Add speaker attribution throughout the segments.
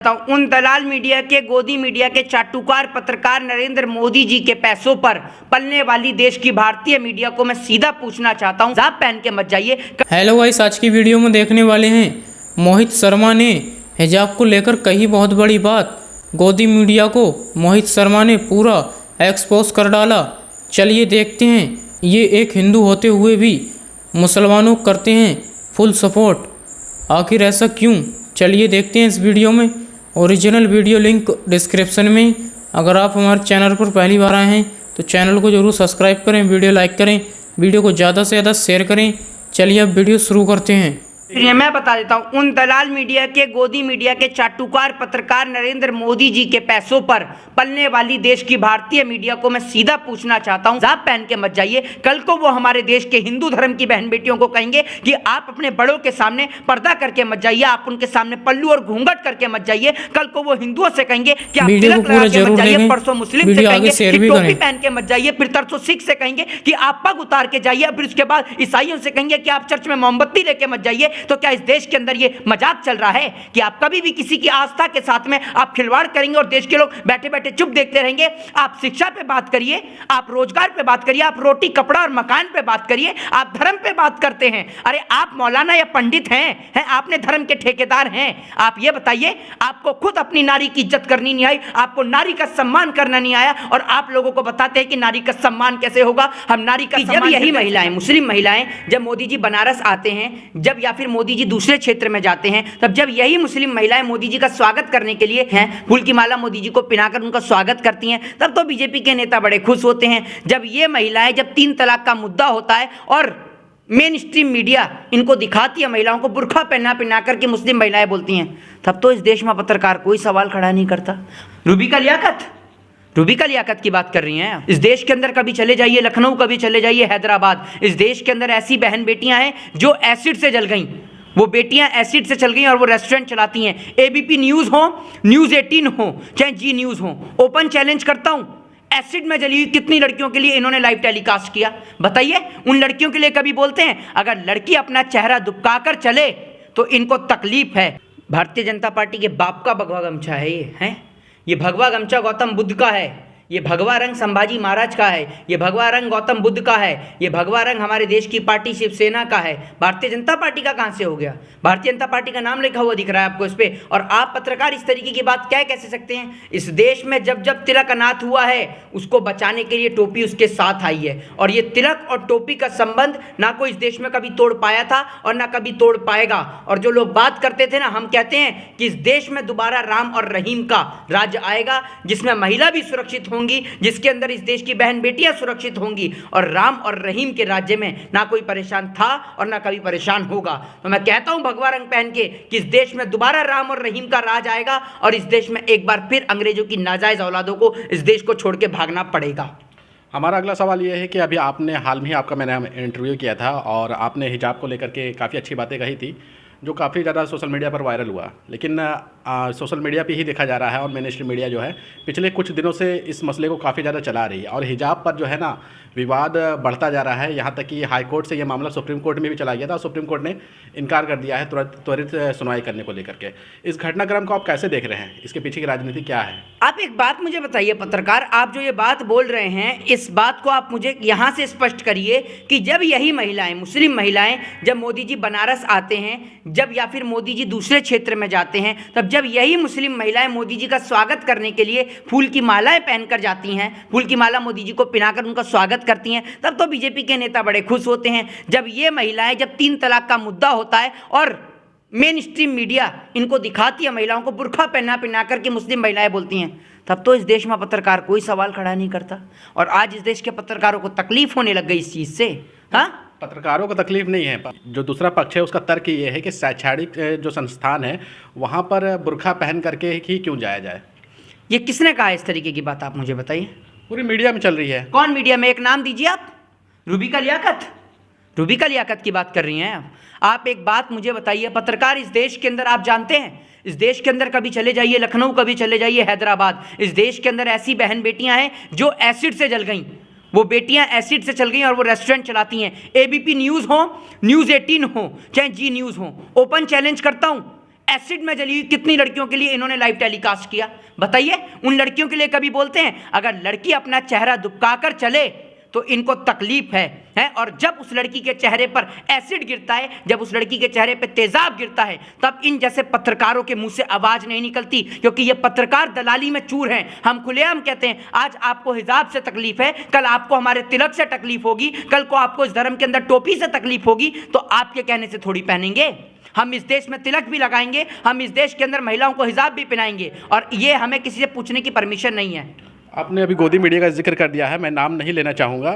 Speaker 1: उन दलाल मीडिया के गोदी मीडिया के चाटुकार पत्रकार नरेंद्र मोदी जी के पैसों पर पलने वाली देश की भारतीय मीडिया को मैं सीधा पूछना चाहता हूं, हिजाब पहन के मत जाइए।
Speaker 2: हेलो गाइस, आज की वीडियो में देखने वाले हैं मोहित शर्मा ने हिजाब को लेकर कही बहुत बड़ी बात। गोदी मीडिया को मोहित शर्मा ने पूरा एक्सपोज कर डाला। चलिए देखते हैं, ये एक हिंदू होते हुए भी मुसलमानों को करते हैं फुल सपोर्ट। आखिर ऐसा क्यों? चलिए देखते हैं इस वीडियो में। ओरिजिनल वीडियो लिंक डिस्क्रिप्शन में। अगर आप हमारे चैनल पर पहली बार आए हैं तो चैनल को जरूर सब्सक्राइब करें, वीडियो लाइक करें, वीडियो को ज़्यादा से ज़्यादा शेयर करें। चलिए अब वीडियो शुरू करते हैं।
Speaker 1: मैं बता देता हूं, उन दलाल मीडिया के गोदी मीडिया के चाटुकार पत्रकार नरेंद्र मोदी जी के पैसों पर पलने वाली देश की भारतीय मीडिया को मैं सीधा पूछना चाहता हूं, हिजाब पहन के मत जाइए। कल को वो हमारे देश के हिंदू धर्म की बहन बेटियों को कहेंगे कि आप अपने बड़ों के सामने पर्दा करके मत जाइए, आप उनके सामने पल्लू और घूंघट करके मत जाइए। कल को वो हिंदुओं से कहेंगे कि आप तिलक लगा के मत जाइए, परसों मुस्लिम से कहेंगे कि टोपी पहन के मत जाइए, फिर तरसों सिख से कहेंगे कि आप पग उतार के जाइए, फिर उसके बाद ईसाइयों से कहेंगे कि आप चर्च में मोमबत्ती लेके मत जाइए। तो क्या इस देश के अंदर ये मजाक चल रहा है कि आप कभी भी किसी की आस्था के साथ में आप खिलवाड़ करेंगे और देश के लोग बैठे बैठे चुप देखते रहेंगे? आप शिक्षा पे बात करिए, आप रोजगार पे बात करिए, आप रोटी कपड़ा और मकान पे बात करिए, आप धर्म पे बात करते हैं। अरे आप मौलाना या पंडित हैं, आपने धर्म के ठेकेदार हैं। आप ये बताइए, आपको खुद अपनी नारी की इज्जत करनी नहीं आई, आपको नारी का सम्मान करना नहीं आया, और आप लोगों को बताते हैं कि नारी का सम्मान कैसे होगा। हम नारी का जब यही महिलाएं, मुस्लिम महिलाएं, जब मोदी जी बनारस आते हैं, जब या फिर मोदी जी दूसरे क्षेत्र में जाते हैं, तब जब यही मुस्लिम महिलाएं मोदी जी का स्वागत करने के लिए हैं, फूल की माला मोदी जी को पिनाकर उनका स्वागत करती हैं, तब तो बीजेपी के नेता बड़े खुश होते हैं। जब ये महिलाएं, जब 3 तलाक का मुद्दा होता है और मेन स्ट्रीम मीडिया इनको दिखाती है, महिलाओं को बुर्खा पहना करके मुस्लिम महिलाएं बोलती हैं, तब तो इस देश में पत्रकार कोई सवाल खड़ा नहीं करता। रूबिका लियाकत की बात कर रही हैं। इस देश के अंदर कभी चले जाइए लखनऊ, कभी चले जाइए हैदराबाद, इस देश के अंदर ऐसी बहन बेटियां हैं जो एसिड से जल गईं। वो बेटियां एसिड से चल गई और वो रेस्टोरेंट चलाती हैं। एबीपी न्यूज़ हो, न्यूज़ 18 हो, चाहे जी न्यूज़ हो, ओपन चैलेंज करता हूं, एसिड में जली हुई कितनी लड़कियों के लिए इन्होंने लाइव टेलीकास्ट किया? बताइए, उन लड़कियों के लिए कभी बोलते हैं? अगर लड़की अपना चेहरा दुबकाकर चले तो इनको तकलीफ है। भारतीय जनता पार्टी के बाप का भगवा गमछा है ये, है ये भगवा गमछा गौतम बुद्ध का है, ये भगवा रंग संभाजी महाराज का है, ये भगवा रंग गौतम बुद्ध का है, ये भगवा रंग हमारे देश की पार्टी शिवसेना का है। भारतीय जनता पार्टी का कहां से हो गया? भारतीय जनता पार्टी का नाम लिखा हुआ दिख रहा है आपको इस पे, और आप पत्रकार इस तरीके की बात क्या कह सकते हैं? इस देश में जब जब तिलक अनाथ हुआ है, उसको बचाने के लिए टोपी उसके साथ आई है, और ये तिलक और टोपी का संबंध ना कोई इस देश में कभी तोड़ पाया था और ना कभी तोड़ पाएगा। और जो लोग बात करते थे ना, हम कहते हैं कि इस देश में दोबारा राम और रहीम का राज्य आएगा, जिसमें महिला भी सुरक्षित होंगी, जिसके अंदर इस देश की बहन बेटियां सुरक्षित होंगी, और राम और रहीम के राज्य में ना कोई परेशान था और ना कभी परेशान होगा। तो मैं कहता हूं भगवा रंग पहन के कि इस देश में दोबारा राम और रहीम का राज आएगा, और इस देश में एक बार फिर अंग्रेजों की नाजायज औलादों को इस देश को छोड़ के भागना पड़ेगा।
Speaker 3: हमारा अगला सवाल ये है कि अभी आपने हाल में ही आपका मैंने इंटरव्यू किया था और आपने हिजाब को लेकर के काफ़ी अच्छी बातें कही थी, जो काफ़ी ज़्यादा सोशल मीडिया पर वायरल हुआ। लेकिन सोशल मीडिया पे ही देखा जा रहा है, और मेन स्ट्रीम मीडिया जो है पिछले कुछ दिनों से इस मसले को काफ़ी ज़्यादा चला रही है, और हिजाब पर जो है ना विवाद बढ़ता जा रहा है। यहाँ तक कि हाई कोर्ट से ये मामला सुप्रीम कोर्ट में भी चला गया था, और सुप्रीम कोर्ट ने इनकार कर दिया है त्वरित सुनवाई करने को लेकर के। इस घटनाक्रम को आप कैसे देख रहे हैं? इसके पीछे की राजनीति क्या है?
Speaker 1: आप एक बात मुझे बताइए पत्रकार, आप जो ये बात बोल रहे हैं, इस बात को आप मुझे यहाँ से स्पष्ट करिए कि जब यही महिलाएं, मुस्लिम महिलाएं, जब मोदी जी बनारस आते हैं, जब या फिर मोदी जी दूसरे क्षेत्र में जाते हैं, तब जब यही मुस्लिम महिलाएं मोदी जी का स्वागत करने के लिए फूल की मालाएं पहनकर जाती हैं, फूल की माला मोदी जी को पिनाकर उनका स्वागत करती हैं, तब तो बीजेपी के नेता बड़े खुश होते हैं। जब ये महिलाएं, जब 3 तलाक का मुद्दा होता है और मेन स्ट्रीम मीडिया इनको दिखाती है, महिलाओं को बुर्खा पहना करके मुस्लिम महिलाएं बोलती हैं, तब तो इस देश में पत्रकार कोई सवाल खड़ा नहीं करता। और आज इस देश के पत्रकारों को तकलीफ होने लग गई इस चीज़ से। हाँ,
Speaker 3: पत्रकारों को तकलीफ नहीं है, जो दूसरा पक्ष है उसका तर्क ये है कि शैक्षणिक जो संस्थान है वहाँ पर बुर्खा पहन करके ही क्यों जाया जाए।
Speaker 1: ये किसने कहा इस तरीके की बात? आप मुझे बताइए।
Speaker 3: पूरी मीडिया में चल रही है।
Speaker 1: कौन मीडिया में? एक नाम दीजिए आप। रूबिका लियाकत की बात कर रही हैं आप। एक बात मुझे बताइए पत्रकार, इस देश के अंदर आप जानते हैं, इस देश के अंदर कभी चले जाइए लखनऊ, कभी चले जाइए हैदराबाद, इस देश के अंदर ऐसी बहन बेटियां हैं जो एसिड से जल गईं। वो बेटियां एसिड से चल गई और वो रेस्टोरेंट चलाती हैं। एबीपी न्यूज़ हो, न्यूज़ 18 हो, चाहे जी न्यूज़ हो, ओपन चैलेंज करता हूं, एसिड में जली हुई कितनी लड़कियों के लिए इन्होंने लाइव टेलीकास्ट किया? बताइए, उन लड़कियों के लिए कभी बोलते हैं अगर लड़की अपना चेहरा दुबकाकर चले तो इनको तकलीफ है? और जब उस लड़की के चेहरे पर एसिड गिरता है, जब उस लड़की के चेहरे पर तेजाब गिरता है, तब इन जैसे पत्रकारों के मुंह से आवाज नहीं निकलती, क्योंकि ये पत्रकार दलाली में चूर हैं। हम खुलेआम कहते हैं आज आपको हिजाब से तकलीफ है, कल आपको हमारे तिलक से तकलीफ होगी, कल को आपको इस धर्म के अंदर टोपी से तकलीफ होगी, तो आपके कहने से थोड़ी पहनेंगे। हम इस देश में तिलक भी लगाएंगे, हम इस देश के अंदर महिलाओं को हिजाब भी पहनाएंगे, और ये हमें किसी से पूछने की परमिशन नहीं है।
Speaker 3: आपने अभी गोदी मीडिया का जिक्र कर दिया है, मैं नाम नहीं लेना चाहूँगा।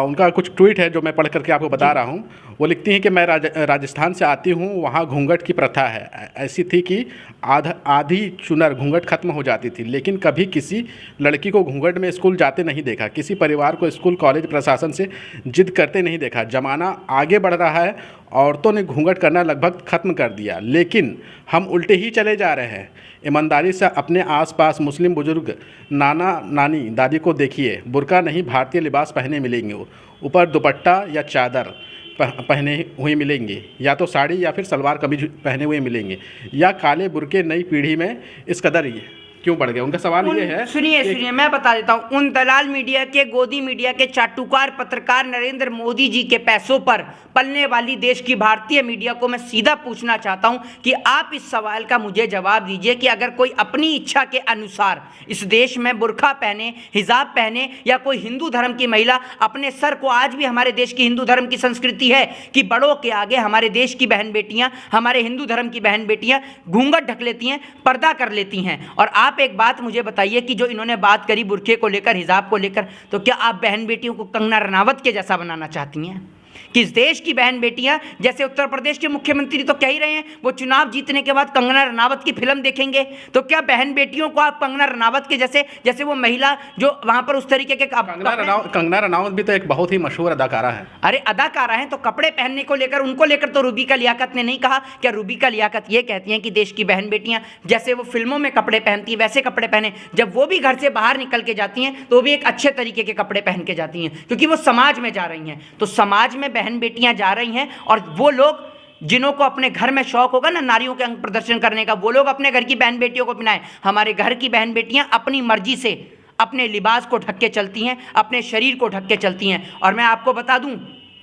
Speaker 3: उनका कुछ ट्वीट है जो मैं पढ़ करके आपको बता रहा हूँ। वो लिखती हैं कि मैं राजस्थान से आती हूँ, वहाँ घूंघट की प्रथा है। ऐसी थी कि आधी चुनर घूंघट खत्म हो जाती थी, लेकिन कभी किसी लड़की को घूंघट में स्कूल जाते नहीं देखा, किसी परिवार को स्कूल कॉलेज प्रशासन से जिद करते नहीं देखा। ज़माना आगे बढ़ रहा है, औरतों ने घूंघट करना लगभग ख़त्म कर दिया, लेकिन हम उल्टे ही चले जा रहे हैं। ईमानदारी से अपने आसपास मुस्लिम बुजुर्ग, नाना नानी, दादी को देखिए, बुर्का नहीं भारतीय लिबास पहने मिलेंगे, ऊपर दुपट्टा या चादर पहने हुए मिलेंगे, या तो साड़ी या फिर सलवार कमीज पहने हुए मिलेंगे, या काले बुर्के नई पीढ़ी में इस कदर ये क्यों बढ़ गए? उनका सवाल ये है।
Speaker 1: सुनिए मैं बता देता हूं। उन दलाल मीडिया के, गोदी मीडिया के चाटुकार पत्रकार नरेंद्र मोदी जी के पैसों पर पलने वाली देश की भारतीय मीडिया को मैं सीधा पूछना चाहता हूं कि आप इस सवाल का मुझे जवाब दीजिए कि अगर कोई अपनी इच्छा के अनुसार इस देश में बुर्का पहने, हिजाब पहने, या कोई हिंदू धर्म की महिला अपने सर को, आज भी हमारे देश की हिंदू धर्म की संस्कृति है कि बड़ों के आगे हमारे देश की बहन बेटियां, हमारे हिंदू धर्म की बहन बेटियां घूंघट ढक लेती हैं, पर्दा कर लेती हैं। और आप एक बात मुझे बताइए कि जो इन्होंने बात करी बुर्के को लेकर, हिजाब को लेकर, तो क्या आप बहन बेटियों को कंगना रनावत के जैसा बनाना चाहती हैं? कि इस देश की बहन बेटियां, जैसे उत्तर प्रदेश के मुख्यमंत्री तो कह ही रहे हैं वो चुनाव जीतने के बाद कंगना रनावत की फिल्म देखेंगे, तो क्या बहन बेटियों को आप कंगना रनावत के जैसे वो महिला जो वहां पर उस तरीके के
Speaker 3: कंगना रनावत भी तो एक बहुत ही मशहूर अदाकारा है।
Speaker 1: अरे अदाकारा है तो कपड़े पहनने को लेकर, उनको लेकर तो रूबी का लियाकत ने नहीं कहा। क्या रूबी का लियाकत ये कहती हैं कि देश की बहन बेटियां जैसे वो फिल्मों में कपड़े पहनती हैं वैसे कपड़े पहने? जब वो भी घर से बाहर निकल के जाती हैं तो वो भी एक अच्छे तरीके के कपड़े पहन के जाती हैं, क्योंकि वो समाज में जा रही हैं। तो समाज में बहन बेटियां जा रही हैं, और वो लोग जिन्हों को अपने घर में शौक होगा ना नारियों के अंग प्रदर्शन करने का, वो लोग अपने घर की बहन बेटियों को पहनाएं। हमारे घर की बहन बेटियां अपनी मर्जी से अपने लिबास को ढक के चलती हैं, अपने शरीर को ढक के चलती हैं। और मैं आपको बता दूं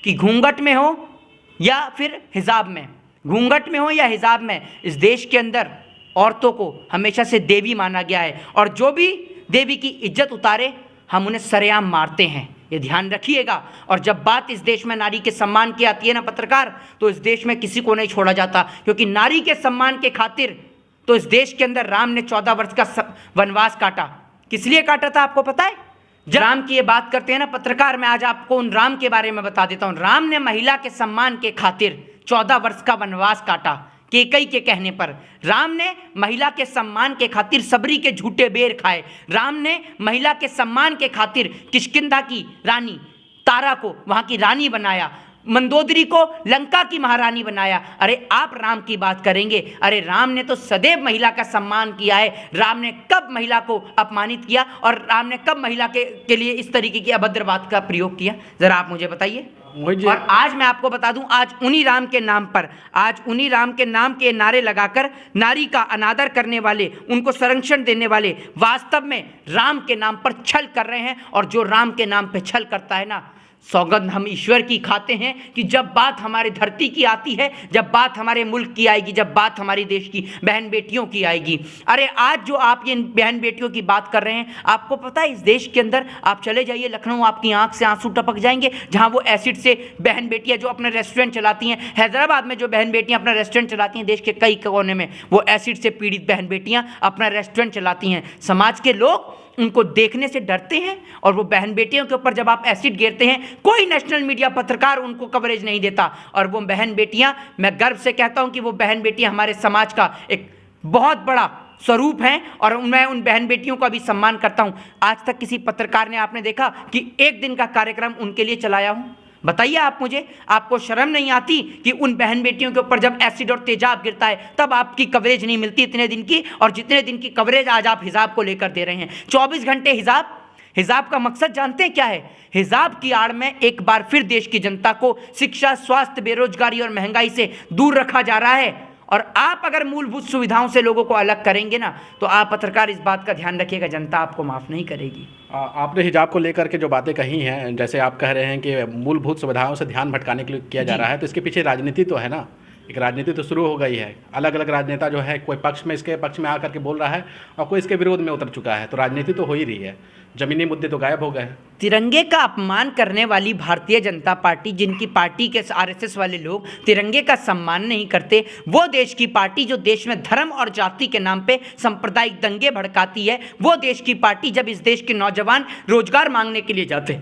Speaker 1: कि घूंघट में हो या फिर हिजाब में, घूंघट में हो या हिजाब में, इस देश के अंदर औरतों को हमेशा से देवी माना गया है, और जो भी देवी की इज्जत उतारे हम उन्हें सरेआम मारते हैं, ये ध्यान रखिएगा। और जब बात इस देश में नारी के सम्मान की आती है ना पत्रकार, तो इस देश में किसी को नहीं छोड़ा जाता, क्योंकि नारी के सम्मान के खातिर तो इस देश के अंदर राम ने 14 वर्ष का वनवास काटा। किस लिए काटा था आपको पता है? जब राम की ये बात करते हैं ना पत्रकार, मैं आज आपको उन राम के बारे में बता देता हूँ। राम ने महिला के सम्मान के खातिर 14 वर्ष का वनवास काटा। केकई के कहने पर राम ने महिला के सम्मान के खातिर सबरी के झूठे बेर खाए। राम ने महिला के सम्मान के खातिर किष्किंधा की रानी तारा को वहां की रानी बनाया, मंदोदरी को लंका की महारानी बनाया। अरे आप राम की बात करेंगे, अरे राम ने तो सदैव महिला का सम्मान किया है। राम ने कब महिला को अपमानित किया, और राम ने कब महिला के लिए इस तरीके की अभद्र बात का प्रयोग किया? जरा आप मुझे बताइए। और आज मैं आपको बता दूं, आज उन्हीं राम के नाम पर, आज उन्हीं राम के नाम के नारे लगाकर नारी का अनादर करने वाले, उनको संरक्षण देने वाले वास्तव में राम के नाम पर छल कर रहे हैं। और जो राम के नाम पर छल करता है ना, सौगंध हम ईश्वर की खाते हैं कि जब बात हमारे धरती की आती है, जब बात हमारे मुल्क की आएगी, जब बात हमारी देश की बहन बेटियों की आएगी। अरे आज जो आप ये बहन बेटियों की बात कर रहे हैं, आपको पता है इस देश के अंदर आप चले जाइए लखनऊ, आपकी आंख से आंसू टपक जाएंगे, जहां वो एसिड से बहन बेटियां जो अपने रेस्टोरेंट चलाती हैं, हैदराबाद में जो बहन बेटियां अपना रेस्टोरेंट चलाती हैं, देश के कई कोने में वो एसिड से पीड़ित बहन बेटियां अपना रेस्टोरेंट चलाती हैं। समाज के लोग उनको देखने से डरते हैं, और वो बहन बेटियों के ऊपर जब आप एसिड गिरते हैं, कोई नेशनल मीडिया पत्रकार उनको कवरेज नहीं देता। और वो बहन बेटियां, मैं गर्व से कहता हूं कि वो बहन बेटियां हमारे समाज का एक बहुत बड़ा स्वरूप हैं, और मैं उन बहन बेटियों का भी सम्मान करता हूं। आज तक किसी पत्रकार ने आपने देखा कि एक दिन का कार्यक्रम उनके लिए चलाया हूं? बताइए आप मुझे, आपको शर्म नहीं आती कि उन बहन बेटियों के ऊपर जब एसिड और तेजाब गिरता है तब आपकी कवरेज नहीं मिलती इतने दिन की, और जितने दिन की कवरेज आज आप हिजाब को लेकर दे रहे हैं? 24 घंटे हिजाब का मकसद जानते हैं क्या है? हिजाब की आड़ में एक बार फिर देश की जनता को शिक्षा, स्वास्थ्य, बेरोजगारी और महंगाई से दूर रखा जा रहा है, और आप अगर मूलभूत सुविधाओं से लोगों को अलग करेंगे ना, तो आप पत्रकार इस बात का ध्यान रखिएगा, जनता आपको माफ़ नहीं करेगी।
Speaker 3: आपने हिजाब को लेकर के जो बातें कही हैं, जैसे आप कह रहे हैं कि मूलभूत सुविधाओं से ध्यान भटकाने के लिए किया जा रहा है, तो इसके पीछे राजनीति तो है ना, एक राजनीति तो शुरू हो गई है। अलग अलग राजनेता जो है, कोई पक्ष में इसके पक्ष में आकर के बोल रहा है और कोई इसके विरोध में उतर चुका है, तो राजनीति तो हो ही रही है, जमीनी मुद्दे तो गायब हो गए।
Speaker 1: तिरंगे का अपमान करने वाली भारतीय जनता पार्टी, जिनकी पार्टी के आरएसएस वाले लोग तिरंगे का सम्मान नहीं करते, वो देश की पार्टी जो देश में धर्म और जाति के नाम पे सांप्रदायिक दंगे भड़काती है, वो देश की पार्टी जब इस देश के नौजवान रोजगार मांगने के लिए जाते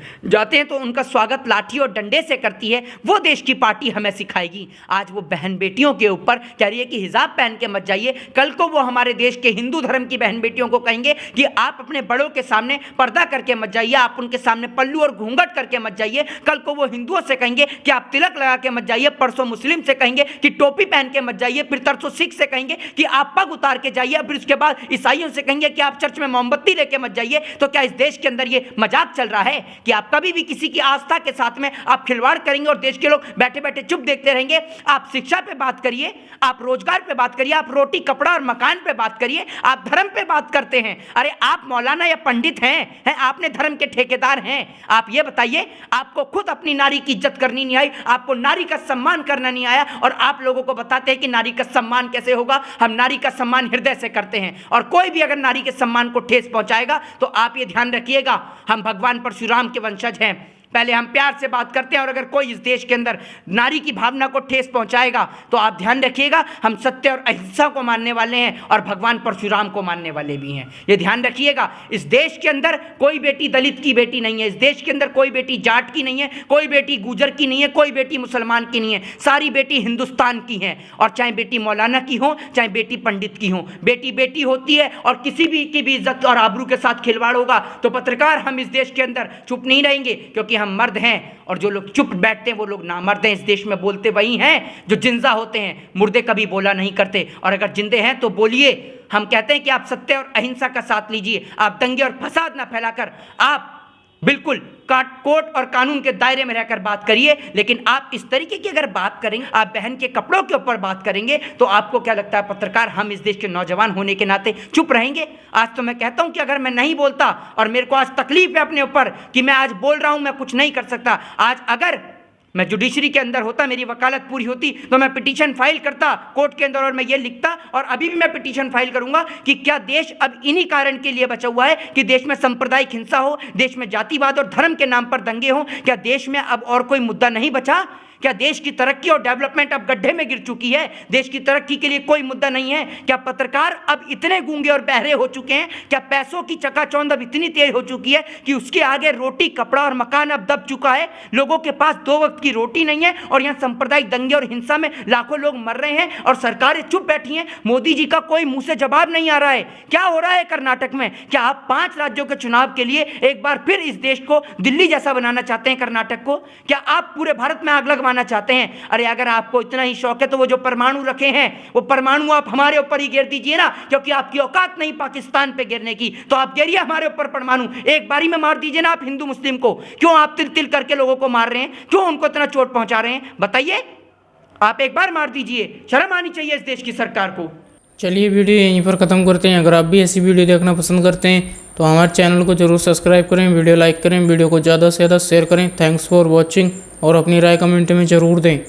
Speaker 1: हैं तो उनका स्वागत लाठी और डंडे से करती है, वो देश की पार्टी हमें सिखाएगी। आज वो बहन बेटियों के ऊपर कह रही है कि हिजाब पहन के मत जाइए, कल को वो हमारे देश के हिंदू धर्म की बहन बेटियों को कहेंगे कि आप अपने बड़ों के सामने पर्दा करके मत जाइए, आप उनके सामने पल्लू और घूंघट करके मत जाइए। कल को वो हिंदुओं से कहेंगे कि आप तिलक लगा के मत जाइए, परसों मुस्लिम से कहेंगे कि टोपी पहन के मत जाइए, फिर तरसों सिख से कहेंगे कि आप पग उतार के जाइए, फिर उसके बाद ईसाइयों से कहेंगे कि आप चर्च में मोमबत्ती लेके मत जाइए। तो क्या इस देश के अंदर ये मजाक चल रहा है कि आप कभी भी किसी की आस्था के साथ में आप खिलवाड़ करेंगे और देश के लोग बैठे बैठे चुप देखते रहेंगे? आप शिक्षा पे बात करिए, आप रोजगार पे बात करिए, आप रोटी कपड़ा और मकान पे बात करिए, आप धर्म पे बात करते हैं। अरे आप मौलाना या पंडित हैं, आपने धर्म के ठेकेदार हैं। आप ये बताइए, आपको खुद अपनी नारी की इज्जत करनी नहीं आई, आपको नारी का सम्मान करना नहीं आया, और आप लोगों को बताते हैं कि नारी का सम्मान कैसे होगा। हम नारी का सम्मान हृदय से करते हैं, और कोई भी अगर नारी के सम्मान को ठेस पहुंचाएगा तो आप ये ध्यान रखिएगा, हम भगवान परशुराम के वंशज हैं। पहले हम प्यार से बात करते हैं, और अगर कोई इस देश के अंदर नारी की भावना को ठेस पहुंचाएगा तो आप ध्यान रखिएगा, हम सत्य और अहिंसा को मानने वाले हैं और भगवान परशुराम को मानने वाले भी हैं। ये ध्यान रखिएगा, इस देश के अंदर कोई बेटी दलित की बेटी नहीं है, इस देश के अंदर कोई बेटी जाट की नहीं है, कोई बेटी गुजर की नहीं है, कोई बेटी मुसलमान की नहीं है, सारी बेटी हिंदुस्तान की हैं। और चाहे बेटी मौलाना की हो, चाहे बेटी पंडित की हो, बेटी बेटी होती है, और किसी भी की भी इज्जत और आबरू के साथ खिलवाड़ होगा तो पत्रकार हम इस देश के अंदर चुप नहीं रहेंगे, क्योंकि हम मर्द हैं, और जो लोग चुप बैठते हैं वो लोग नामर्द हैं। इस देश में बोलते वही हैं जो जिंदा होते हैं, मुर्दे कभी बोला नहीं करते, और अगर जिंदे हैं तो बोलिए। हम कहते हैं कि आप सत्य और अहिंसा का साथ लीजिए, आप दंगे और फसाद ना फैलाकर आप बिल्कुल कोर्ट और कानून के दायरे में रहकर बात करिए। लेकिन आप इस तरीके की अगर बात करेंगे, आप बहन के कपड़ों के ऊपर बात करेंगे, तो आपको क्या लगता है पत्रकार हम इस देश के नौजवान होने के नाते चुप रहेंगे? आज तो मैं कहता हूं कि अगर मैं नहीं बोलता, और मेरे को आज तकलीफ है अपने ऊपर कि मैं आज बोल रहा हूं, मैं कुछ नहीं कर सकता। आज अगर मैं जुडिशरी के अंदर होता, मेरी वकालत पूरी होती, तो मैं पिटीशन फाइल करता कोर्ट के अंदर, और मैं ये लिखता, और अभी भी मैं पिटीशन फाइल करूंगा कि क्या देश अब इन्हीं कारण के लिए बचा हुआ है कि देश में सांप्रदायिक हिंसा हो, देश में जातिवाद और धर्म के नाम पर दंगे हो? क्या देश में अब और कोई मुद्दा नहीं बचा? क्या देश की तरक्की और डेवलपमेंट अब गड्ढे में गिर चुकी है? देश की तरक्की के लिए कोई मुद्दा नहीं है? क्या पत्रकार अब इतने गूंगे और बहरे हो चुके हैं? क्या पैसों की चकाचौंध अब इतनी तेज हो चुकी है कि उसके आगे रोटी कपड़ा और मकान अब दब चुका है? लोगों के पास 2 वक्त की रोटी नहीं है, और यहाँ सांप्रदायिक दंगे और हिंसा में लाखों लोग मर रहे हैं, और सरकारें चुप बैठी हैं। मोदी जी का कोई मुंह से जवाब नहीं आ रहा है। क्या हो रहा है कर्नाटक में? क्या आप 5 राज्यों के चुनाव के लिए एक बार फिर इस देश को दिल्ली जैसा बनाना चाहते हैं? कर्नाटक को क्या आप पूरे भारत में आग लगवाना चाहते हैं? अरे अगर आपको इतना ही शौक है तो वो जो परमाणु रखे हैं, वो परमाणु आप हमारे ऊपर ही गिर दीजिए ना, क्योंकि आपकी औकात नहीं पाकिस्तान पे गिरने की, तो आप गिरिए हमारे ऊपर परमाणु, एक बारी में मार दीजिए ना आप हिंदू मुस्लिम को। क्यों आप तिल तिल करके लोगों को मार रहे हैं? क्यों उनको इतना चोट पहुंचा रहे हैं? बताइए, आप एक बार मार दीजिए, शर्म आनी चाहिए इस देश की सरकार को।
Speaker 2: चलिए वीडियो यहीं पर ख़त्म करते हैं। अगर आप भी ऐसी वीडियो देखना पसंद करते हैं तो हमारे चैनल को जरूर सब्सक्राइब करें, वीडियो लाइक करें, वीडियो को ज़्यादा से ज़्यादा शेयर करें। थैंक्स फॉर वॉचिंग, और अपनी राय कमेंट में ज़रूर दें।